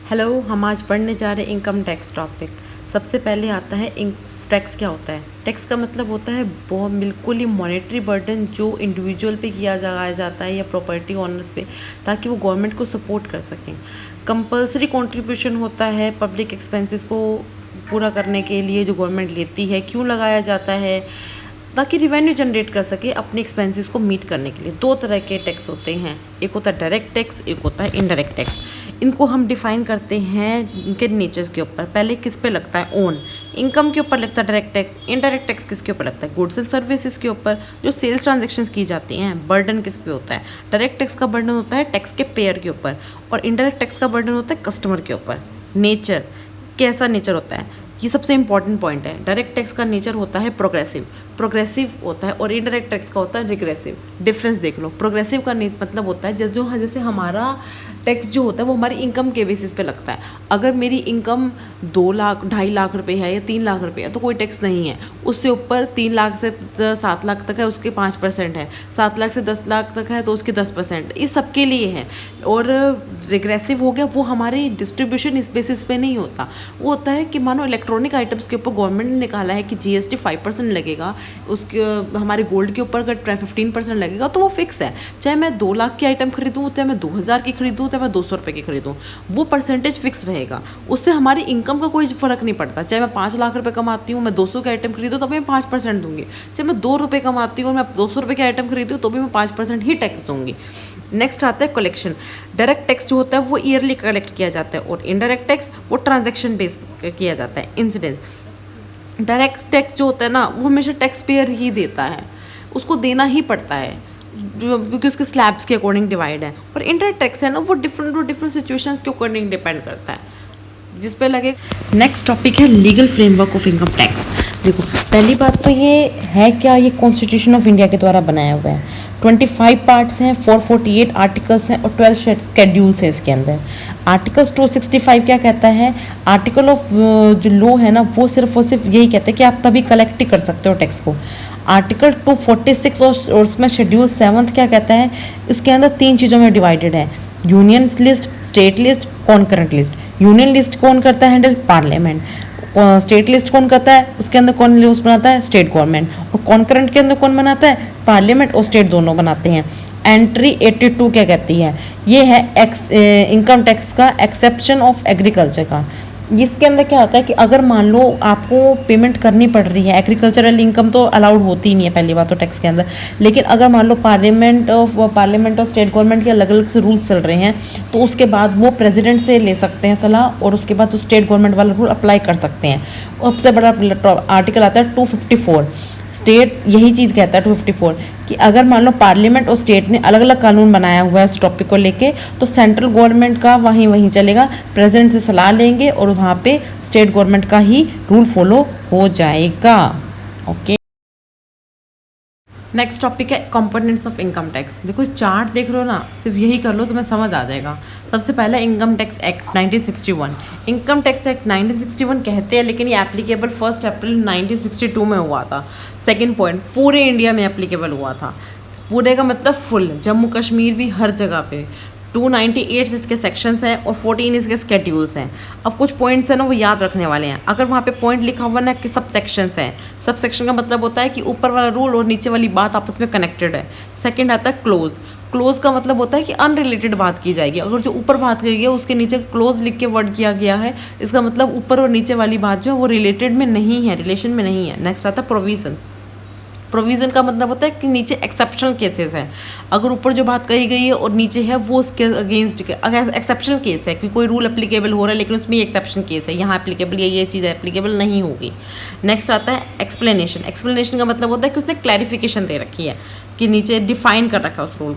Hello, हम आज पढ़ने जा रहे हैं इनकम टैक्स टॉपिक। सबसे पहले आता है टैक्स क्या होता है। टैक्स का मतलब होता है बहुत बिल्कुल ही मॉनेटरी बर्डन जो इंडिविजुअल पे किया जाता है या प्रॉपर्टी ओनर्स पे, ताकि वो गवर्नमेंट को सपोर्ट कर सकें। कंपलसरी कंट्रीब्यूशन होता है पब्लिक एक्सपेंसेस को पूरा करने के लिए जो गवर्नमेंट लेती है। क्यों लगाया जाता है? ताकि रिवेन्यू जनरेट कर सके अपने एक्सपेंसेस को मीट करने के लिए। दो तरह के टैक्स होते हैं, एक होता है डायरेक्ट टैक्स, एक होता है इनडायरेक्ट टैक्स। इनको हम डिफाइन करते हैं इनके नेचर्स के ऊपर। पहले किस पे लगता है? ओन इनकम के ऊपर लगता है डायरेक्ट टैक्स। इनडायरेक्ट टैक्स किसके ऊपर लगता है? गुड्स एंड सर्विसेज के ऊपर, जो सेल्स ट्रांजेक्शन्स की जाती हैं। बर्डन किस पे होता है? डायरेक्ट टैक्स का बर्डन होता है टैक्स के पेयर के ऊपर, और इनडायरेक्ट टैक्स का बर्डन होता है कस्टमर के ऊपर। नेचर कैसा नेचर होता है, ये सबसे इंपॉर्टेंट पॉइंट है। डायरेक्ट टैक्स का नेचर होता है प्रोग्रेसिव होता है, और इनडायरेक्ट टैक्स का होता है रिग्रेसिव। डिफरेंस देख लो। प्रोग्रेसिव का मतलब होता है जैसे हमारा टैक्स जो होता है वो हमारी इनकम के बेसिस पे लगता है। अगर मेरी इनकम 2 लाख 2.5 लाख रुपए है या 3 लाख रुपए है तो कोई टैक्स नहीं है। उससे ऊपर 3 लाख से 7 लाख तक है उसके 5% है, 7 लाख से 10 लाख तक है तो उसके 10%। ये सबके लिए है। और रिग्रेसिव हो गया वो हमारी डिस्ट्रीब्यूशन इस बेसिस पे नहीं होता। वो होता है कि मानो इलेक्ट्रॉनिक आइटम्स के ऊपर गवर्नमेंट ने निकाला है कि GST 5% लगेगा, उसके हमारे गोल्ड के ऊपर अगर 15% लगेगा तो वो फिक्स है। चाहे मैं 2 लाख की आइटम खरीदूँ, चाहे मैं 2000 की खरीदूँ, मैं 200 रुपये की खरीदूँ, वो परसेंटेज फिक्स रहेगा। उससे हमारी इनकम का कोई फर्क नहीं पड़ता। चाहे मैं 5 लाख रुपए कमाती हूँ, मैं 200 की आइटम खरीदूँ तो मैं 5% दूंगी। चाहे मैं 2 रुपये कमाती हूँ, मैं 200 रुपये की आइटम खरीदूँ तो भी मैं 5% ही टैक्स दूंगी। नेक्स्ट आता है कलेक्शन। डायरेक्ट टैक्स जो होता है वो ईयरली कलेक्ट किया जाता है, और इनडायरेक्ट टैक्स वो ट्रांजेक्शन बेस किया जाता है, इंसिडेंस। डायरेक्ट टैक्स जो होता है ना वो हमेशा टैक्स पेयर ही देता है, उसको देना ही पड़ता है क्योंकि उसके स्लैब्स के अकॉर्डिंग डिवाइड है। और इंडायरेक्ट टैक्स है ना वो डिफरेंट सिचुएशंस के अकॉर्डिंग डिपेंड करता है जिस पे लगे। नेक्स्ट टॉपिक है legal framework of income tax. देखो, पहली बात तो ये है क्या, ये कॉन्स्टिट्यूशन ऑफ इंडिया के द्वारा बनाया हुआ है। 25 पार्ट्स हैं, 448 आर्टिकल्स हैं और 12 शेड्यूल्स हैं इसके अंदर। आर्टिकल्स 265 क्या कहता है? आर्टिकल ऑफ जो लॉ है ना वो सिर्फ यही कहता है कि आप तभी कलेक्ट ही कर सकते हो टैक्स को। आर्टिकल 246 और उसमें शेड्यूल 7 क्या कहता है? इसके अंदर 3 चीज़ों में डिवाइडेड है, union list, state list, concurrent list. Union list कौन करता है हैंडल? पार्लियामेंट। स्टेट लिस्ट कौन करता है? उसके अंदर कौन लिस्ट बनाता है? State government. और कॉन्करेंट के अंदर कौन बनाता है? पार्लियामेंट और स्टेट दोनों बनाते हैं। एंट्री 82 क्या कहती है? ये है इनकम टैक्स का एक्सेप्शन ऑफ एग्रीकल्चर का। इसके अंदर क्या होता है कि अगर मान लो आपको पेमेंट करनी पड़ रही है, एग्रीकल्चरल इनकम तो अलाउड होती ही नहीं है पहली बात तो टैक्स के अंदर, लेकिन अगर मान लो पार्लियामेंट और स्टेट गवर्नमेंट के अलग अलग से रूल्स चल रहे हैं तो उसके बाद वो प्रेसिडेंट से ले सकते हैं सलाह, और उसके बाद वो स्टेट गवर्नमेंट वाला रूल अप्लाई कर सकते हैं। सबसे बड़ा आर्टिकल आता है 254। स्टेट यही चीज़ कहता है 254 कि अगर मान लो पार्लियामेंट और स्टेट ने अलग अलग कानून बनाया हुआ है इस टॉपिक को लेके, तो सेंट्रल गवर्नमेंट का वहीं चलेगा, प्रेसिडेंट से सलाह लेंगे और वहाँ पे स्टेट गवर्नमेंट का ही रूल फॉलो हो जाएगा। ओके, नेक्स्ट टॉपिक है कंपोनेंट्स ऑफ इनकम टैक्स। देखो चार्ट देख रहे हो ना, सिर्फ यही कर लो तुम्हें समझ आ जाएगा। सबसे पहला income tax act 1961। Income tax act 1961 कहते हैं, लेकिन ये एप्लीकेबल 1 अप्रैल 1962 में हुआ था। सेकंड पॉइंट, पूरे इंडिया में एप्लीकेबल हुआ था। पूरे का मतलब फुल, जम्मू कश्मीर भी, हर जगह पे। 298 इसके सेक्शंस हैं और 14 इसके स्केड्यूल्स हैं। अब कुछ पॉइंट्स हैं ना वो याद रखने वाले हैं। अगर वहाँ पे पॉइंट लिखा हुआ ना कि सब सेक्शंस हैं, सब सेक्शन का मतलब होता है कि ऊपर वाला रूल और नीचे वाली बात आपस में कनेक्टेड है। सेकंड आता है क्लोज। क्लोज का मतलब होता है कि अनरिलेटेड बात की जाएगी। अगर जो ऊपर बात की गई है उसके नीचे क्लोज लिख के वर्ड किया गया है, इसका मतलब ऊपर और नीचे वाली बात जो है वो रिलेटेड में नहीं है, रिलेशन में नहीं है। नेक्स्ट आता है प्रोविज़न। प्रोविज़न का मतलब होता है कि नीचे एक्सेप्शनल केसेस है। अगर ऊपर जो बात कही गई है और नीचे है वो उसके अगेंस्ट अगर एक्सेप्शनल केस है कि कोई रूल एप्लीकेबल हो रहा है लेकिन उसमें एक्सेप्शन केस है, यहाँ एप्लीकेबल ये चीज़ एप्लीकेबल नहीं होगी। नेक्स्ट आता है एक्सप्लेनेशन। एक्सप्लेनेशन का मतलब होता है कि उसने क्लैरिफिकेशन दे रखी है कि नीचे डिफाइन कर रखा है उस रूल